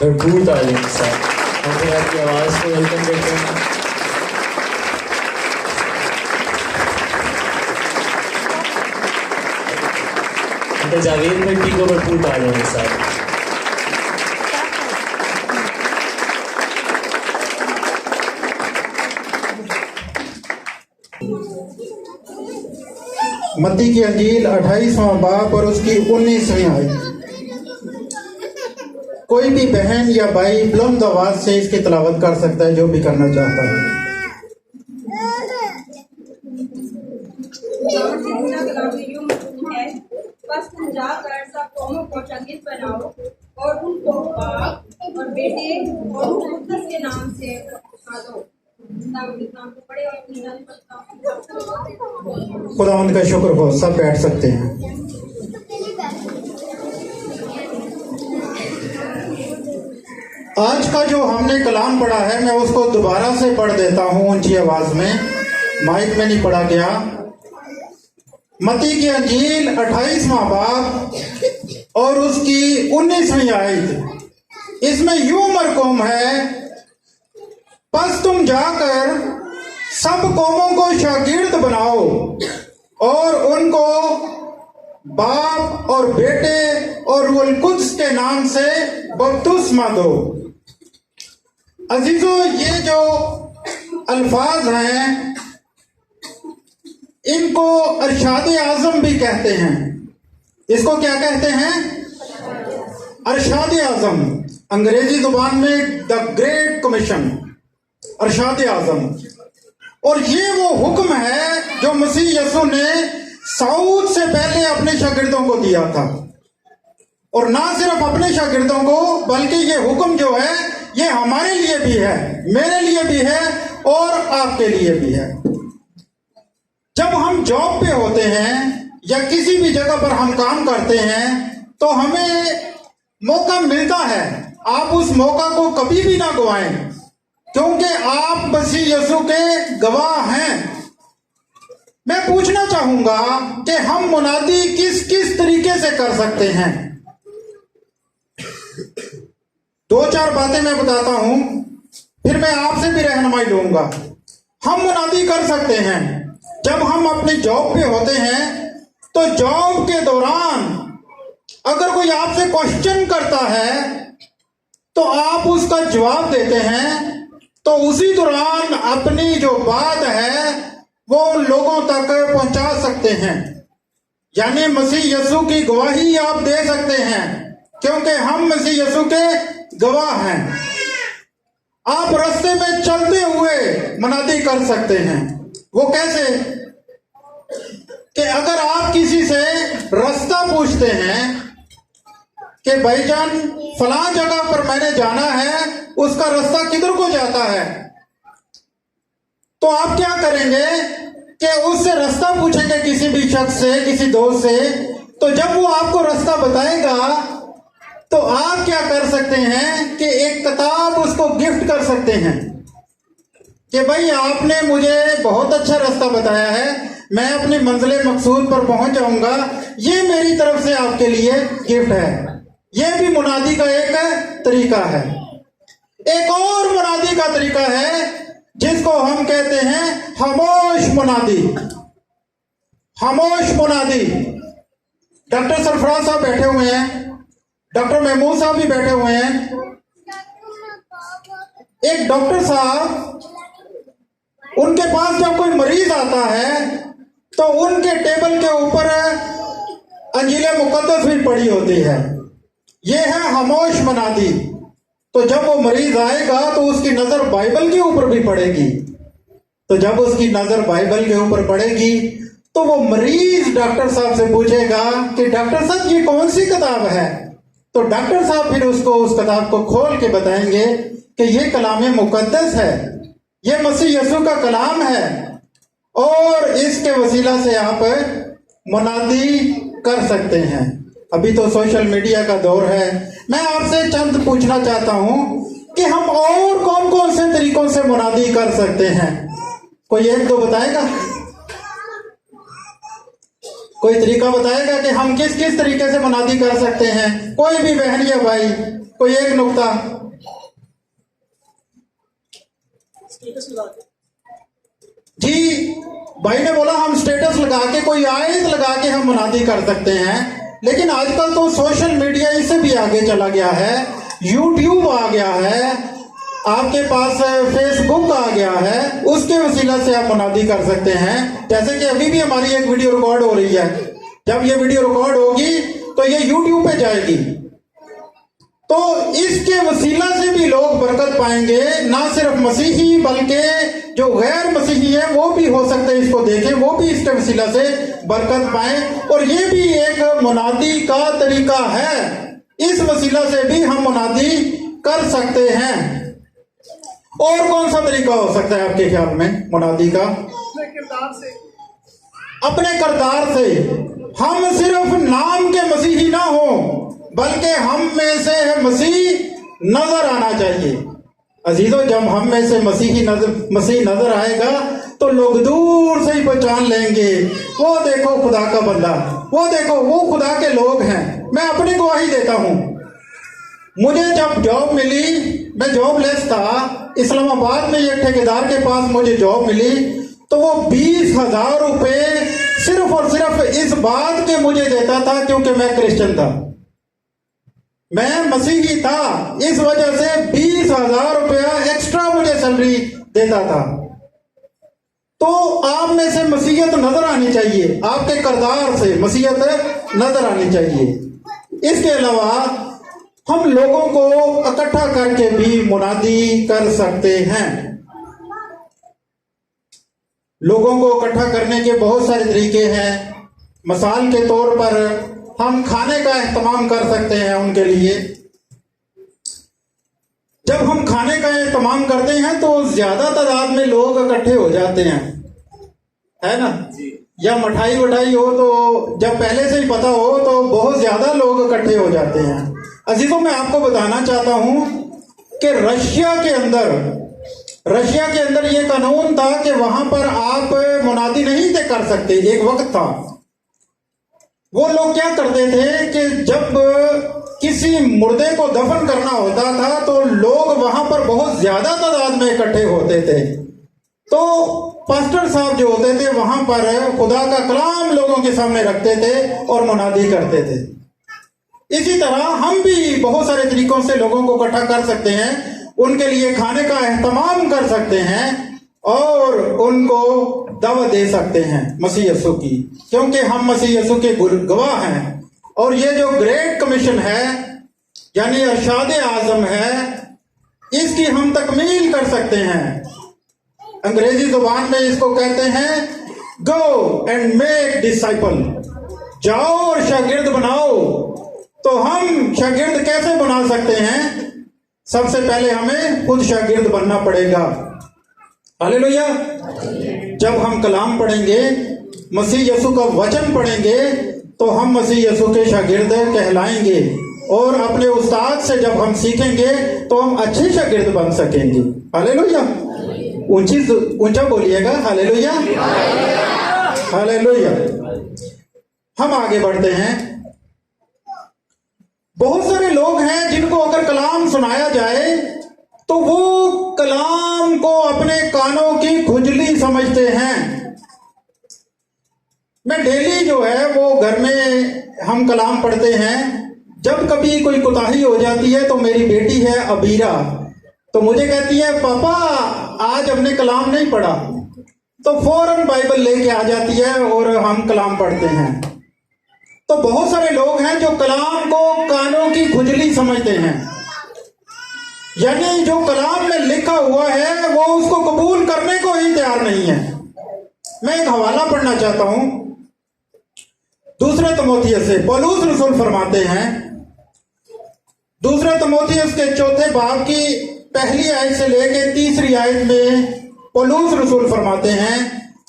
بھرپور تعلیم کے ساتھ ہم پھر آپ کی آواز کو ویلکم کرتے ہیں. جاوید بھٹی کو بھرپور تعلیم کے ساتھ. متی کی انجیل 28واں باب اور اس کی 19ویں آیت. کوئی بھی بہن یا بھائی بلند آواز سے اس کی تلاوت کر سکتا ہے جو بھی کرنا چاہتا ہے. بس تم جا کر سب قوموں کو شاگرد بناؤ اور ان کو باپ اور بیٹے اور مقدس کے نام سے سکھا دو. خداوند کا شکر ہو. سب بیٹھ سکتے ہیں. آج کا جو ہم نے کلام پڑھا ہے میں اس کو دوبارہ سے پڑھ دیتا ہوں اونچی آواز میں. مائک میں نہیں پڑھا گیا. متی کی انجیل 28واں باب اور اس کی 19ویں آیت. اس میں یوں مرقوم ہے، پس تم جا کر سب قوموں کو شاگرد بناؤ اور ان کو باپ اور بیٹے اور روح القدس کے نام سے بپتسمہ دو. عزیزو، یہ جو الفاظ ہیں ان کو ارشاد اعظم بھی کہتے ہیں. اس کو کیا کہتے ہیں؟ ارشاد اعظم. انگریزی زبان میں دا گریٹ کمیشن، ارشاد اعظم. اور یہ وہ حکم ہے جو مسیح یسوع نے صعود سے پہلے اپنے شاگردوں کو دیا تھا. اور نہ صرف اپنے شاگردوں کو بلکہ یہ حکم جو ہے یہ ہمارے لیے بھی ہے، میرے لیے بھی ہے اور آپ کے لیے بھی ہے. جب ہم جاب پہ ہوتے ہیں یا کسی بھی جگہ پر ہم کام کرتے ہیں تو ہمیں موقع ملتا ہے. آپ اس موقع کو کبھی بھی نہ گوائیں کیونکہ آپ مسیح یسوع کے گواہ ہیں. میں پوچھنا چاہوں گا کہ ہم منادی کس کس طریقے سے کر سکتے ہیں. دو چار باتیں میں بتاتا ہوں، پھر میں آپ سے بھی رہنمائی لوں گا. ہم منادی کر سکتے ہیں جب ہم اپنی جاب پہ ہوتے ہیں تو جاب کے دوران اگر کوئی آپ سے کوشچن کرتا ہے تو آپ اس کا جواب دیتے ہیں تو اسی دوران اپنی جو بات ہے وہ ان لوگوں تک پہنچا سکتے ہیں. یعنی مسیح یسوع کی گواہی آپ دے سکتے ہیں کیونکہ ہم مسیح یسوع کے گواہ ہیں. آپ راستے میں چلتے ہوئے منادی کر سکتے ہیں. وہ کیسے؟ کہ اگر آپ کسی سے راستہ پوچھتے ہیں کہ بھائی جان فلاں جگہ پر میں نے جانا ہے، اس کا راستہ کدھر کو جاتا ہے، تو آپ کیا کریں گے کہ اس سے راستہ پوچھیں گے کسی بھی شخص سے، کسی دوست سے. تو جب وہ آپ کو راستہ بتائے گا تو آپ کیا کر سکتے ہیں کہ ایک کتاب اس کو گفٹ کر سکتے ہیں کہ بھائی آپ نے مجھے بہت اچھا راستہ بتایا ہے، میں اپنی منزل مقصود پر پہنچ جاؤں گا، یہ میری طرف سے آپ کے لیے گفٹ ہے. یہ بھی منادی کا ایک طریقہ ہے. ایک اور منادی کا طریقہ ہے جس کو ہم کہتے ہیں خاموش منادی. خاموش منادی. ڈاکٹر سرفراز صاحب بیٹھے ہوئے ہیں، ڈاکٹر محمود صاحب بھی بیٹھے ہوئے ہیں. ایک ڈاکٹر صاحب، ان کے پاس جب کوئی مریض آتا ہے تو ان کے ٹیبل کے اوپر انجیل مقدس بھی پڑی ہوتی ہے. یہ ہے خاموش منادی. تو جب وہ مریض آئے گا تو اس کی نظر بائبل کے اوپر بھی پڑے گی. تو جب اس کی نظر بائبل کے اوپر پڑے گی تو وہ مریض ڈاکٹر صاحب سے پوچھے گا کہ ڈاکٹر صاحب یہ کون سی کتاب ہے؟ تو ڈاکٹر صاحب پھر اس کو اس کتاب کو کھول کے بتائیں گے کہ یہ کلام مقدس ہے، یہ مسیح یسوع کا کلام ہے اور اس کے وسیلہ سے آپ منادی کر سکتے ہیں. ابھی تو سوشل میڈیا کا دور ہے. میں آپ سے چند پوچھنا چاہتا ہوں کہ ہم اور کون کون سے طریقوں سے منادی کر سکتے ہیں؟ کوئی ایک دو بتائے گا؟ کوئی طریقہ بتائے گا کہ ہم کس کس طریقے سے منادی کر سکتے ہیں؟ کوئی بھی بہن یا بھائی कोई एक नुक्ता। जी भाई ने बोला हम स्टेटस लगा के, कोई आयत लगा के हम मुनादी कर सकते हैं, लेकिन आजकल तो सोशल मीडिया इससे भी आगे चला गया है। यूट्यूब आ गया है, आपके पास फेसबुक आ गया है, उसके वसीला से आप मुनादी कर सकते हैं। जैसे कि अभी भी हमारी एक वीडियो रिकॉर्ड हो रही है, जब ये वीडियो रिकॉर्ड होगी तो ये यूट्यूब पे जाएगी, तो इसके वसीला से भी लोग बरकत पाएंगे। ना सिर्फ मसीही बल्कि जो गैर मसीही है वो भी हो सकते हैं इसको देखें, वो भी इसके वसीला से बरकत पाएं। और ये भी एक मुनादी का तरीका है, इस वसीला से भी हम मुनादी कर सकते हैं। और कौन सा तरीका हो सकता है आपके ख्याल में मुनादी का? अपने किरदार से। हम सिर्फ नाम के मसीही ना हो, बल्कि हम में से मसीह नजर आना चाहिए। अजीजों, जब हम में से मसीह नजर आएगा तो लोग दूर से ही पहचान लेंगे, वो देखो खुदा का बंदा, वो देखो वो खुदा के लोग हैं। मैं अपनी गवाही देता हूँ, मुझे जब जॉब मिली, मैं जॉबलेस था, इस्लामाबाद में एक ठेकेदार के पास मुझे जॉब मिली, तो वो 20,000 रुपये सिर्फ और सिर्फ इस बात के मुझे देता था क्योंकि मैं क्रिश्चियन था, मैं मसीही था, इस वजह से 20,000 रुपया एक्स्ट्रा मुझे सैलरी देता था। तो आप में से मसीहत नजर आनी चाहिए, आपके किरदार से मसीहत नजर आनी चाहिए। इसके अलावा हम लोगों को इकट्ठा करके भी मुनादी कर सकते हैं। लोगों को इकट्ठा करने के बहुत सारे तरीके हैं। मिसाल के तौर पर हम खाने का एहतमाम कर सकते हैं उनके लिए। जब हम खाने का एहतमाम करते हैं तो ज्यादा तादाद में लोग इकट्ठे हो जाते हैं, है ना? या मिठाई वठाई हो तो जब पहले से ही पता हो तो बहुत ज्यादा लोग इकट्ठे हो जाते हैं। अजीजों, मैं आपको बताना चाहता हूं कि रशिया के अंदर ये कानून था कि वहां पर आप मुनादी नहीं थे कर सकते। एक वक्त था, वो लोग क्या करते थे कि जब किसी मुर्दे को दफन करना होता था तो लोग वहां पर बहुत ज्यादा तादाद में इकट्ठे होते थे, तो पास्टर साहब जो होते थे वहां पर खुदा का कलाम लोगों के सामने रखते थे और मुनादी करते थे। इसी तरह हम भी बहुत सारे तरीकों से लोगों को इकट्ठा कर सकते हैं, उनके लिए खाने का एहतमाम कर सकते हैं और उनको दावत दे सकते हैं मसीह यीशु की, क्योंकि हम मसीह यीशु के गवाह हैं। और ये जो ग्रेट कमीशन है यानी अरशाद आजम है, इसकी हम तकमील कर सकते हैं। अंग्रेजी जुबान में इसको कहते हैं गो एंड मेक डिसाइपल, जाओ और शागिर्द बनाओ। तो हम शागिर्द कैसे बना सकते हैं? सबसे पहले हमें खुद शागिर्द बनना पड़ेगा। हालेलुया। जब हम कलाम पढ़ेंगे, मसीह यीशु का वचन पढ़ेंगे, तो हम मसीह यीशु के शागिर्द कहलाएंगे और अपने उस्ताद से जब हम सीखेंगे तो हम अच्छे शागिर्द बन सकेंगे। हालेलुया। ऊंचा बोलिएगा, हालेलुया हालेलुया। हम आगे बढ़ते हैं। बहुत सारे लोग हैं जिनको अगर कलाम सुनाया जाए तो वो कलाम को अपने कानों की खुजली समझते हैं। मैं डेली जो है वो घर में हम कलाम पढ़ते हैं। जब कभी कोई कोताही हो जाती है तो मेरी बेटी है अबीरा, तो मुझे कहती है पापा आज हमने कलाम नहीं पढ़ा, तो फौरन बाइबल लेके आ जाती है और हम कलाम पढ़ते हैं। तो बहुत सारे लोग हैं जो कलाम को कानों की खुजली समझते हैं, यानी जो कलाम में लिखा हुआ है वो उसको कबूल करने को ही तैयार नहीं है। मैं एक हवाला पढ़ना चाहता हूं, दूसरे तिमोथियस से। पौलुस रसूल फरमाते हैं, दूसरे तिमोथियस के 4 बाब की पहली आयत से लेकर 3री आयत में पौलुस रसूल फरमाते हैं,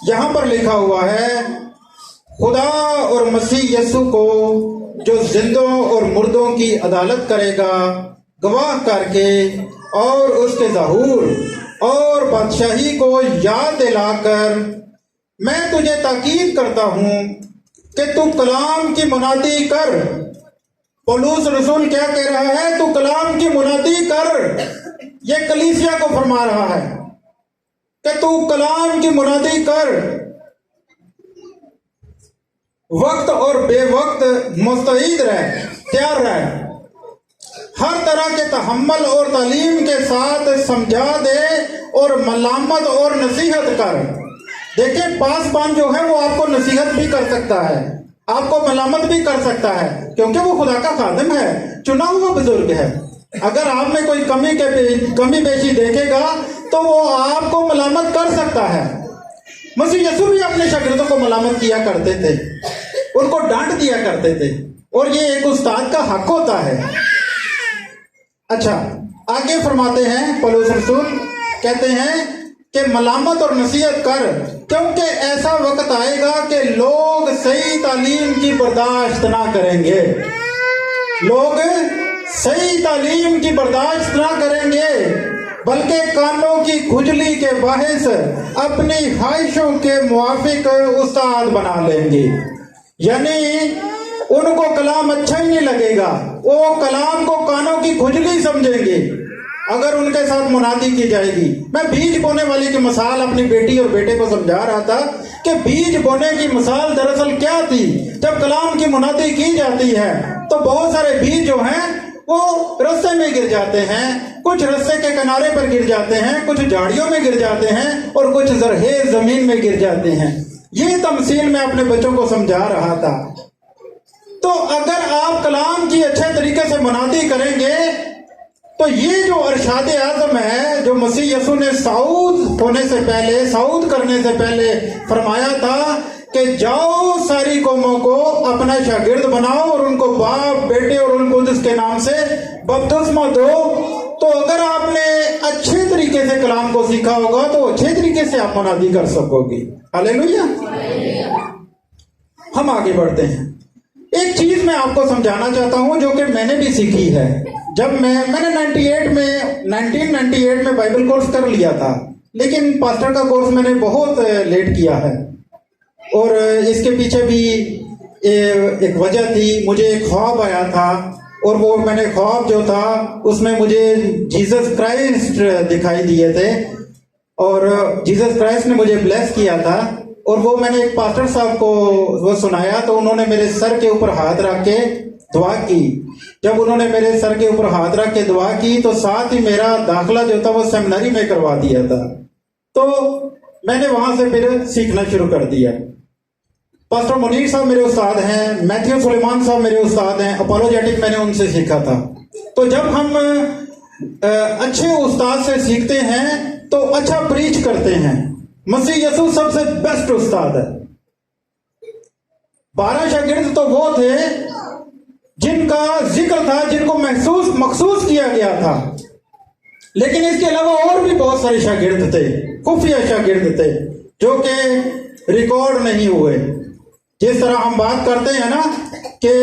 यहां पर लिखा हुआ है, खुदा और मसीह यीशु को जो जिंदों और मुर्दों की अदालत करेगा गवाह करके और उसके ज़हूर और बादशाही को याद दिलाकर मैं तुझे ताकीद करता हूं कि तू कलाम की मुनादी कर पौलुस रसूल क्या कह रहा है? तू कलाम की मुनादी कर। ये कलीसिया को फरमा रहा है कि तू कलाम की मुनादी कर, वक्त और बेवक्त मुस्तैद रह, तैयार रह, हर तरह के तहम्मुल और तालीम के साथ समझा दे और मलामत और नसीहत कर। देखिए, पासबान जो है वो आपको नसीहत भी कर सकता है, आपको मलामत भी कर सकता है, क्योंकि वो खुदा का खादिम है, चुना हुआ बुजुर्ग है। अगर आप में कोई कमी बेशी देखेगा तो वो आपको मलामत कर सकता है। मसीह यीशु भी अपने शागिर्दों को मलामत किया करते थे, उनको डांट दिया करते थे, और ये एक उस्ताद का हक होता है। अच्छा, आगे फरमाते हैं पौलुस रसूल, कहते हैं कि मलामत और नसीहत कर, क्योंकि ऐसा वक्त आएगा कि लोग सही तालीम की बर्दाश्त ना करेंगे। लोग सही तालीम की बर्दाश्त ना करेंगे, बल्कि कानों की खुजली के बाहिस अपनी ख्वाहिशों के मुआफिक उस्ताद बना लेंगे। यानी उनको कलाम अच्छा ही नहीं लगेगा, वो कलाम को कानों की खुजली समझेंगे अगर उनके साथ मुनादी की जाएगी। मैं बीज बोने वाली की मिसाल अपनी बेटी और बेटे को समझा रहा था कि बीज बोने की मिसाल दरअसल क्या थी। जब कलाम की मुनादी की जाती है तो बहुत सारे बीज जो हैं वो रस्ते में गिर जाते हैं, कुछ रस्ते के किनारे पर गिर जाते हैं, कुछ झाड़ियों में गिर जाते हैं, और कुछ जरखेज जमीन में गिर जाते हैं। ये तमसील मैं अपने बच्चों को समझा रहा था। तो अगर आप कलाम की अच्छे तरीके से मुनादी करेंगे तो ये जो अरशाद आज़म है, जो मसीह यीशु ने साऊद करने से पहले फरमाया था कि जाओ सारी कौमों को अपना शागिर्द बनाओ और उनको बाप, बेटे और उनको उसके नाम से बपतिस्मा दो। तो अगर आपने अच्छे तरीके से कलाम को सीखा होगा तो अच्छे तरीके से आप मुनादी कर सकोगे। हालेलुया। हम आगे बढ़ते हैं। एक चीज मैं आपको समझाना चाहता हूं जो कि मैंने भी सीखी है। जब मैंने 1998 में बाइबल कोर्स कर लिया था, लेकिन पास्टर का कोर्स मैंने बहुत लेट किया है, और इसके पीछे भी एक वजह थी। मुझे एक ख्वाब आया था, और वो मैंने ख्वाब जो था उसमें मुझे जीसस क्राइस्ट दिखाई दिए थे, और जीसस क्राइस्ट ने मुझे ब्लेस किया था, और वो मैंने एक पास्टर साहब को वो सुनाया, तो उन्होंने मेरे सर के ऊपर हाथ रख के दुआ की। जब उन्होंने मेरे सर के ऊपर हाथ रख के दुआ की तो साथ ही मेरा दाखिला जो था वो सेमिनरी में करवा दिया था। तो मैंने वहां से फिर सीखना शुरू कर दिया। पास्टर मुनीर साहब मेरे उस्ताद हैं, मैथ्यू सुलेमान साहब मेरे उस्ताद हैं, अपोलोजेटिक मैंने उनसे सीखा था। तो जब हम अच्छे उस्ताद से सीखते हैं तो अच्छा प्रीच करते हैं। मसीह यीशु सबसे बेस्ट उस्ताद है। 12 शागिर्द तो वो थे जिनका जिक्र था, जिनको मखसूस किया गया था, लेकिन इसके अलावा और भी बहुत सारे शागिर्द थे, खुफिया शागिर्द थे, जो कि रिकॉर्ड नहीं हुए। जिस तरह हम बात करते हैं ना कि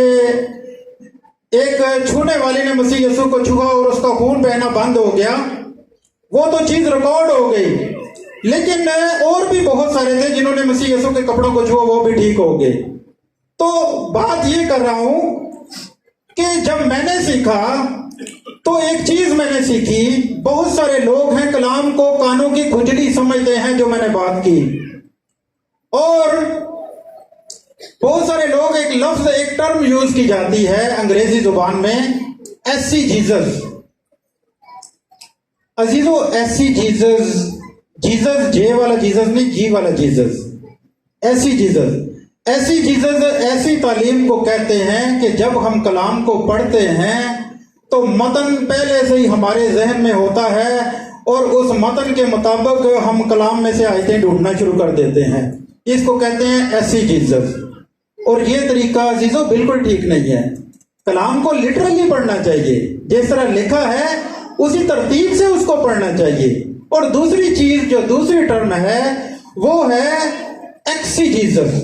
एक छूने वाले ने मसीह यीशु को छुआ और उसका खून बहना बंद हो गया, वो तो चीज रिकॉर्ड हो गई, लेकिन और भी बहुत सारे थे जिन्होंने मसीह यीशु के कपड़ों को छुआ, वो भी ठीक हो गए। तो बात ये कर रहा हूं कि जब मैंने सीखा तो एक चीज मैंने सीखी, बहुत सारे लोग हैं कलाम को कानों की खुजली समझते हैं, जो मैंने बात की, और बहुत सारे लोग एक लफ्ज, एक टर्म यूज की जाती है अंग्रेजी जुबान में, एसी जीसस। अजीजो, एसी जीसस, जीसस जे वाला जीसस नहीं, जी वाला जीसस, ऐसी जीसस। ऐसी जीसस ऐसी तालीम को कहते हैं कि जब हम कलाम को पढ़ते हैं तो मतन पहले से ही हमारे जहन में होता है, और उस मतन के मुताबिक हम कलाम में से आयतें ढूंढना शुरू कर देते हैं। इसको कहते हैं ऐसी जीसस। और ये तरीका अजीजों बिल्कुल ठीक नहीं है। कलाम को लिटरली पढ़ना चाहिए, जिस तरह लिखा है उसी तरतीब से उसको पढ़ना चाहिए। और दूसरी चीज, जो दूसरी टर्म है, वो है एक्सीजीसस।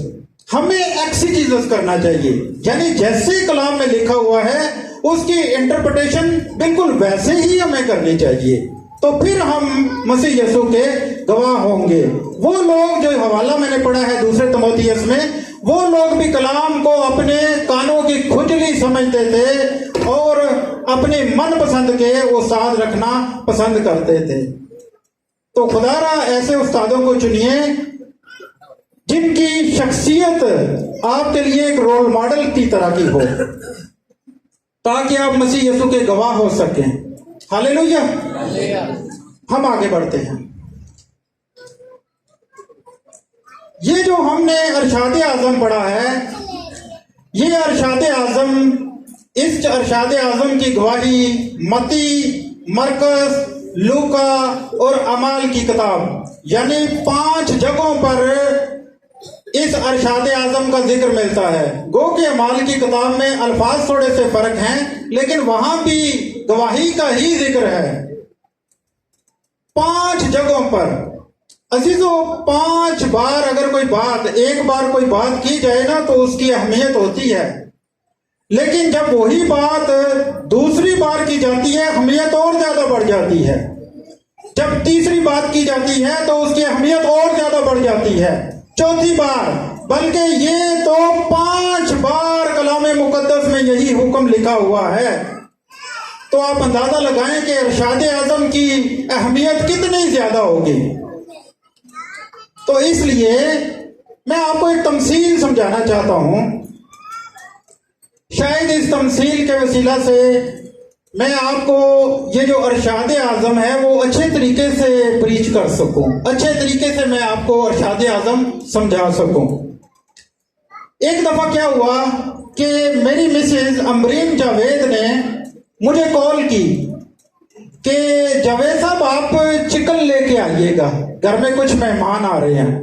हमें एक्सीजीसस करना चाहिए, यानी जैसे कलाम में लिखा हुआ है उसकी इंटरप्रिटेशन बिल्कुल वैसे ही हमें करनी चाहिए, तो फिर हम मसीह यीशु के गवाह होंगे। वो लोग, जो हवाला मैंने पढ़ा है दूसरे तिमोथियस में, وہ لوگ بھی کلام کو اپنے کانوں کی کھجلی سمجھتے تھے اور اپنے من پسند کے استاد رکھنا پسند کرتے تھے۔ تو خدا را ایسے استادوں کو چنیے جن کی شخصیت آپ کے لیے ایک رول ماڈل کی طرح کی ہو، تاکہ آپ مسیح یسوع کے گواہ ہو سکیں۔ ہاللیلویا۔ ہم آگے بڑھتے ہیں۔ یہ جو ہم نے ارشاد اعظم پڑھا ہے، یہ ارشاد اعظم، اس ارشاد اعظم کی گواہی متی، مرکز، لوکا اور اعمال کی کتاب، یعنی 5 جگہوں پر اس ارشاد اعظم کا ذکر ملتا ہے۔ گو کہ اعمال کی کتاب میں الفاظ تھوڑے سے فرق ہیں، لیکن وہاں بھی گواہی کا ہی ذکر ہے 5 جگہوں پر۔ عزیزو، 5 بار اگر کوئی بات، ایک بار کوئی بات کی جائے نا تو اس کی اہمیت ہوتی ہے، لیکن جب وہی بات دوسری بار کی جاتی ہے اہمیت اور زیادہ بڑھ جاتی ہے، جب تیسری بات کی جاتی ہے تو اس کی اہمیت اور زیادہ بڑھ جاتی ہے، چوتھی بار، بلکہ یہ تو 5 بار کلام مقدس میں یہی حکم لکھا ہوا ہے۔ تو آپ اندازہ لگائیں کہ ارشاد اعظم کی اہمیت کتنی زیادہ ہوگی۔ تو اس لیے میں آپ کو ایک تمثیل سمجھانا چاہتا ہوں، شاید اس تمثیل کے وسیلہ سے میں آپ کو یہ جو ارشاد اعظم ہے وہ اچھے طریقے سے پریچ کر سکوں، اچھے طریقے سے میں آپ کو ارشاد اعظم سمجھا سکوں۔ ایک دفعہ کیا ہوا کہ میری مسز امرین جاوید نے مجھے کال کی کہ جاوید صاحب آپ چکن لے کے آئیے گا، گھر میں کچھ مہمان آ رہے ہیں۔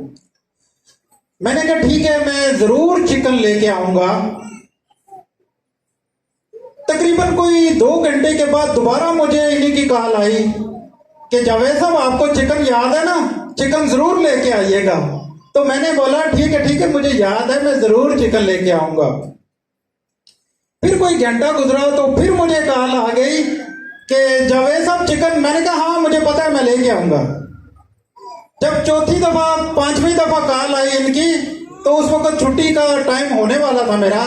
میں نے کہا ٹھیک ہے، میں ضرور چکن لے کے آؤں گا۔ تقریباً کوئی 2 گھنٹے کے بعد دوبارہ مجھے انہی کی کال آئی کہ جاوید صاحب آپ کو چکن یاد ہے نا، چکن ضرور لے کے آئیے گا۔ تو میں نے بولا ٹھیک ہے مجھے یاد ہے، میں ضرور چکن لے کے آؤں گا۔ پھر کوئی گھنٹہ گزرا تو پھر مجھے کال آ گئی کہ جاوید صاحب چکن، میں نے کہا ہاں مجھے پتا ہے میں لے کے آؤں گا۔ جب چوتھی دفعہ 5ویں دفعہ کال آئی ان کی، تو اس وقت چھٹی کا ٹائم ہونے والا تھا میرا،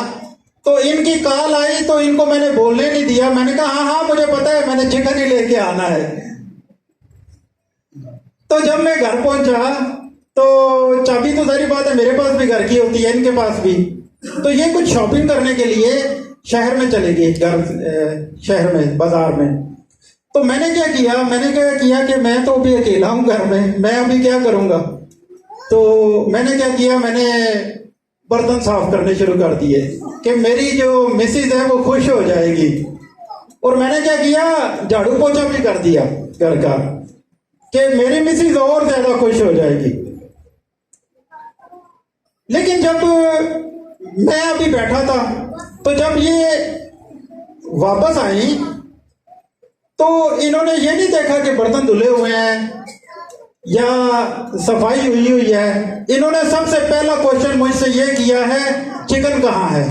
تو ان کی کال آئی تو ان کو میں نے بولنے نہیں دیا، میں نے کہا ہاں مجھے پتا ہے میں نے چکن ہی لے کے آنا ہے۔ تو جب میں گھر پہنچا تو چابی تو ظاہر بات ہے میرے پاس بھی گھر کی ہوتی ہے، ان کے پاس بھی، تو یہ کچھ شاپنگ کرنے کے لیے شہر میں چلے گئی، شہر میں، بازار میں۔ تو میں نے کیا کیا کہ میں تو ابھی اکیلا ہوں گھر میں ابھی کیا کروں گا۔ تو میں نے کیا کیا، میں نے برتن صاف کرنے شروع کر دیے کہ میری جو مسز ہے وہ خوش ہو جائے گی، اور میں نے کیا کیا، جھاڑو پوچھا بھی کر دیا گھر کا کہ میری مسز اور زیادہ خوش ہو جائے گی۔ لیکن جب میں ابھی بیٹھا تھا تو جب یہ واپس آئی تو انہوں نے یہ نہیں دیکھا کہ برتن دھلے ہوئے ہیں یا صفائی ہوئی ہے، انہوں نے سب سے پہلا کوشچن مجھ سے یہ کیا ہے، چکن کہاں ہے؟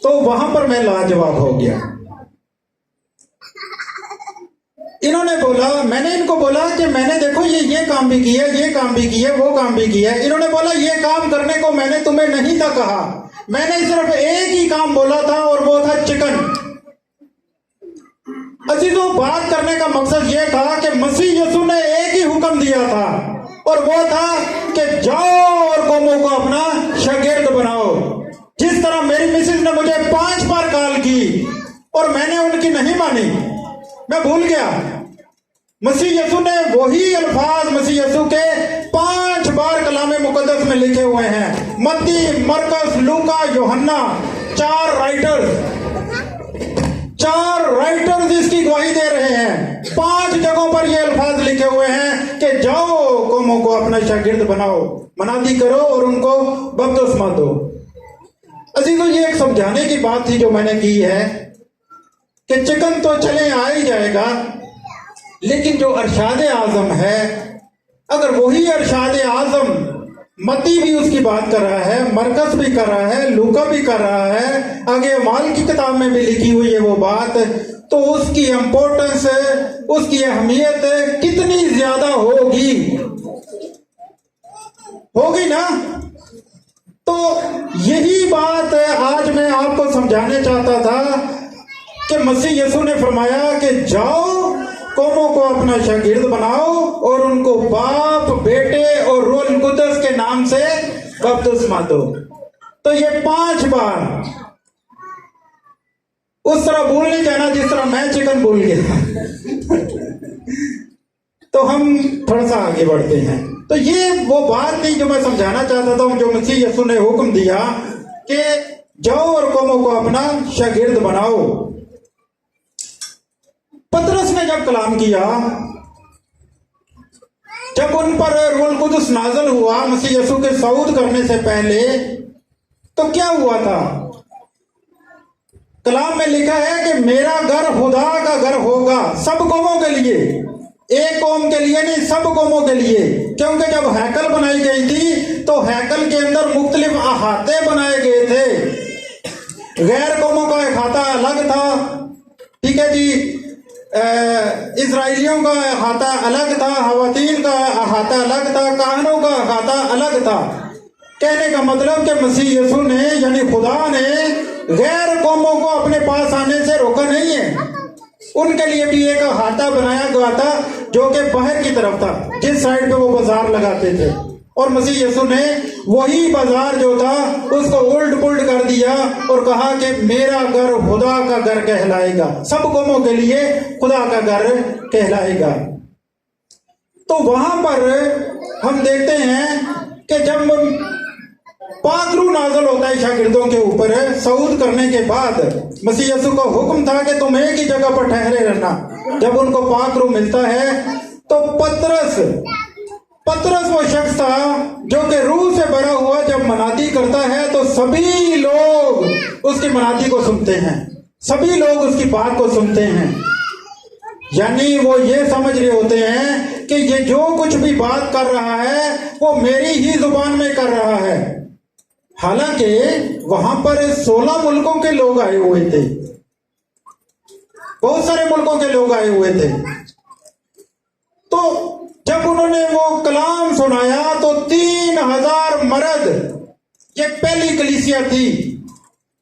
تو وہاں پر میں لاجواب ہو گیا۔ انہوں نے بولا، میں نے ان کو بولا کہ میں نے دیکھو یہ کام بھی کیا، یہ کام بھی کیا، وہ کام بھی کیا۔ انہوں نے بولا یہ کام کرنے کو میں نے تمہیں نہیں تھا کہا، میں نے صرف ایک ہی کام بولا تھا اور وہ تھا چکن۔ عزیزوں، بات کرنے کا مقصد یہ تھا کہ مسیح یسوع نے ایک ہی حکم دیا تھا، اور وہ تھا کہ جاؤ اور قوموں کو اپنا شاگرد بناؤ۔ جس طرح میری مسز نے مجھے 5 بار کال کی اور میں نے ان کی نہیں مانی، میں بھول گیا۔ مسیح یسوع نے وہی الفاظ مسیح یسوع کے 5 بار کلام مقدس میں لکھے ہوئے ہیں، متی، مرکز، لوکا، یوحنا، 4 رائٹرز اس کی گواہی دے رہے ہیں۔ 5 جگہوں پر یہ الفاظ لکھے ہوئے ہیں کہ جاؤ قوموں کو اپنا شاگرد بناؤ، منادی کرو اور ان کو بپتسمہ دو۔ عزیزوں، یہ ایک سمجھانے کی بات تھی جو میں نے کی ہے کہ چکن تو چلے آ ہی جائے گا، لیکن جو ارشاد اعظم ہے، اگر وہی ارشاد اعظم متی بھی اس کی بات کر رہا ہے، مرکز بھی کر رہا ہے، لوکا بھی کر رہا ہے، آگے اعمال کی کتاب میں بھی لکھی ہوئی ہے وہ بات، تو اس کی امپورٹنس، اس کی اہمیت کتنی زیادہ ہوگی۔ होगी ना? तो यही बात आज मैं आपको समझाने चाहता था कि मसीह यीशु ने फरमाया कि जाओ, कौमों को अपना शागिर्द बनाओ और उनको बाप, बेटे और रूह कुदस के नाम से बपतिस्मा दो। तो ये 5 बार उस तरह भूल नहीं जाना जिस तरह मैं चिकन भूल गया। तो हम थोड़ा सा आगे बढ़ते हैं। तो ये वो बात थी जो मैं समझाना चाहता था, जो मसीह यीशु ने हुक्म दिया कि जाओ और कौमों को अपना शागिर्द बनाओ। पतरस ने जब कलाम किया, जब उन पर रूह कुदस नाज़िल हुआ मसीह यीशु के सऊद करने से पहले, तो क्या हुआ था? कलाम में लिखा है कि मेरा घर खुदा का घर होगा सब कौमों के लिए, एक कौम के लिए नहीं, सब कौमों के लिए। क्योंकि जब हैकल बनाई गई थी तो हैकल के अंदर मुख्तलिफ अहाते बनाए गए थे। गैर कौमों का अहाता अलग था, ठीक है जी, इजराइलियों का अहाता अलग था, हवातीन का अहाता अलग था, काहनों का अहाता अलग था। कहने का मतलब कि मसीह यीशु ने यानी खुदा ने गैर कौमों को अपने पास आने से रोका नहीं है। उनके लिए भी एक अहाता बनाया गया था जो कि बाहर की तरफ था, जिस साइड पे वो बाजार लगाते थे। और मसीह यीशु ने वही बाजार जो था उसको उल्ट पुल्ट कर दिया और कहा कि मेरा घर खुदा का घर कहलाएगा, सब कौमों के लिए खुदा का घर कहलाएगा। तो वहां पर हम देखते हैं कि जब पाकरू नाज़िल होता है शागिर्दों के ऊपर सऊद करने के बाद, मसीह यीशु का हुक्म था कि तुम एक ही जगह पर ठहरे रहना। जब उनको पाकरू मिलता है तो पतरस वो शख्स था जो कि रूह से भरा हुआ जब मनादी करता है तो सभी लोग उसकी मनादी को सुनते हैं, सभी लोग उसकी बात को सुनते हैं। यानी वो ये समझ रहे होते हैं कि ये जो कुछ भी बात कर रहा है वो मेरी ही जुबान में कर रहा है। हालांकि वहां पर 16 मुल्कों के लोग आए हुए थे, बहुत सारे मुल्कों के लोग आए हुए थे। तो जब उन्होंने वो कलाम सुनाया तो 3000 मर्द, ये पहली कलीसिया थी,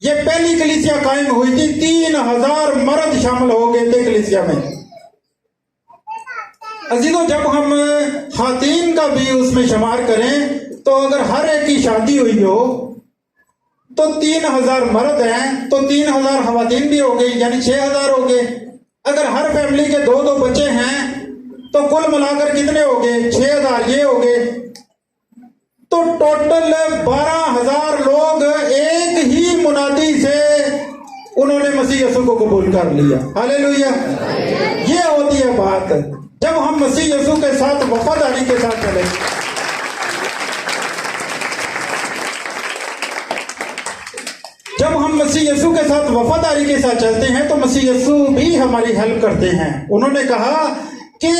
ये पहली कलीसिया कायम हुई थी, 3000 मर्द शामिल हो गए थे कलीसिया में। अजीजों, जब हम खातीन का भी उसमें शुमार करें तो अगर हर एक की शादी हुई हो तो 3000 मर्द हैं तो 3000 खवातीन भी हो गई, यानी 6000 हो गए। अगर हर फैमिली के 2-2 बच्चे हैं तो कुल मिलाकर कितने हो गए? 6000 ये हो गए। तो टोटल 12000 लोग एक ही मुनादी से उन्होंने मसीह यीशु को कबूल कर लिया। हालेलुया। ये होती है बात जब हम मसीह यीशु के साथ वफादारी के साथ चलें। जब हम मसीह यीशु के साथ वफादारी के साथ चलते हैं तो मसीह यीशु भी हमारी हेल्प करते हैं। उन्होंने कहा कि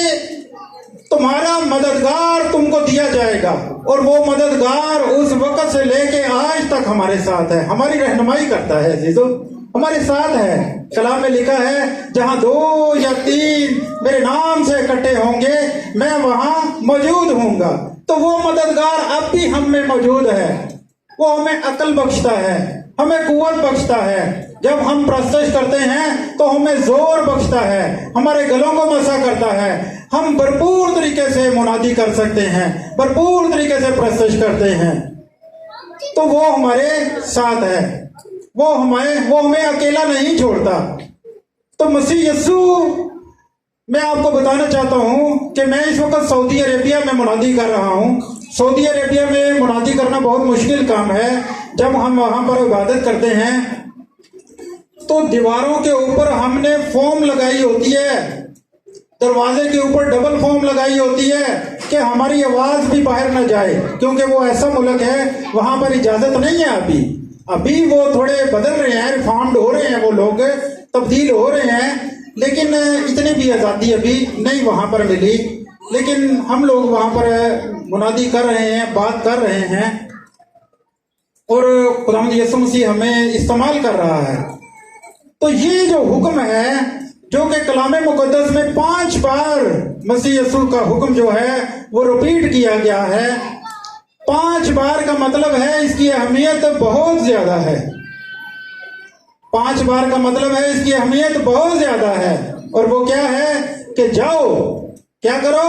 तुम्हारा मददगार तुमको दिया जाएगा, और वो मददगार उस वक्त से लेके आज तक हमारे साथ है, हमारी रहनुमाई करता है। अजीजों, हमारे साथ है। कलाम में लिखा है, जहां 2 या 3 मेरे नाम से इकट्ठे होंगे मैं वहां मौजूद हूंगा। तो वो मददगार अब भी हम में मौजूद है। वो हमें अक्ल बख्शता है, हमें कुव्वत बख्शता है। जब हम प्रस्तुत करते हैं तो हमें जोर बख्शता है, हमारे गलों को मसा करता है। हम भरपूर तरीके से मुनादी कर सकते हैं, भरपूर तरीके से प्रस्तुत करते हैं। तो वो हमारे साथ है, वो हमें अकेला नहीं छोड़ता। तो मसीह यीशु, मैं आपको बताना चाहता हूं कि मैं इस वक्त सऊदी अरेबिया में मुनादी कर रहा हूं। सऊदी अरेबिया में मुनादी करना बहुत मुश्किल काम है। जब हम वहां पर इबादत करते हैं तो दीवारों के ऊपर हमने फोम लगाई होती है, दरवाजे के ऊपर डबल फोम लगाई होती है कि हमारी आवाज भी बाहर न जाए, क्योंकि वो ऐसा मुल्क है वहां पर इजाजत नहीं है। अभी वो थोड़े बदल रहे हैं, रिफॉर्म्ड हो रहे हैं, वो लोग तब्दील हो रहे हैं, लेकिन इतनी भी आज़ादी अभी नहीं वहां पर मिली। लेकिन हम लोग वहां पर मुनादी कर रहे हैं, बात कर रहे हैं, और खुदावंद यीशु मसीह हमें इस्तेमाल कर रहा है। तो ये जो हुक्म है, जो कि कलाम मुकद्दस में 5 बार मसीह यीशु का हुक्म जो है वो रिपीट किया गया है, 5 बार का मतलब है इसकी अहमियत बहुत ज्यादा है। 5 बार का मतलब है इसकी अहमियत बहुत ज्यादा है। और वो क्या है कि जाओ, क्या करो,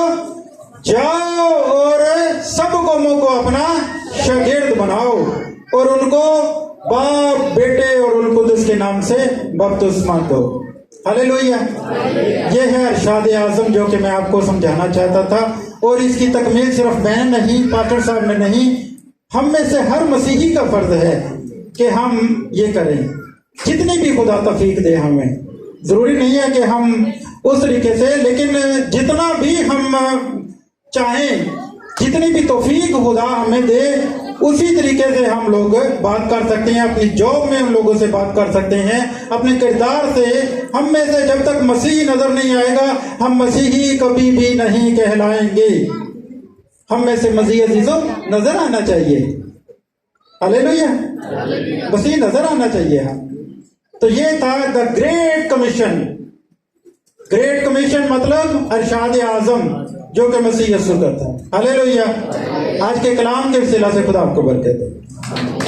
जाओ और सब कौमों को अपना शागिर्द बनाओ और उनको बाप, बेटे और उल कुद्दुस के नाम से बपतिस्मा दो। हालेलुया। ये है अरशाद आज़म जो कि मैं आपको समझाना चाहता था। और इसकी तकमील सिर्फ मैं नहीं, पास्टर साहब ने नहीं, हम में से हर मसीही का फर्ज है कि हम ये करें, जितनी भी खुदा तौफीक दे हमें। जरूरी नहीं है कि हम उस तरीके से, लेकिन जितना भी हम चाहें, जितनी भी तौफीक खुदा हमें दे, उसी तरीके से हम लोग बात कर सकते हैं। अपनी जॉब में हम लोगों से बात कर सकते हैं, अपने किरदार से। हम में से जब तक मसीह नजर नहीं आएगा, हम मसीही कभी भी नहीं कहलाएंगे। हम में से मसीह अजीजों नजर आना चाहिए। हालेलुया। मसीह नजर आना चाहिए। हम तो ये था the great commission. Great commission मतलब अरशाद आज़म जो कि मसीह यीशु करता है। हालेलुया। आज के कलाम के वसीला से खुदा आपको बरकत दे।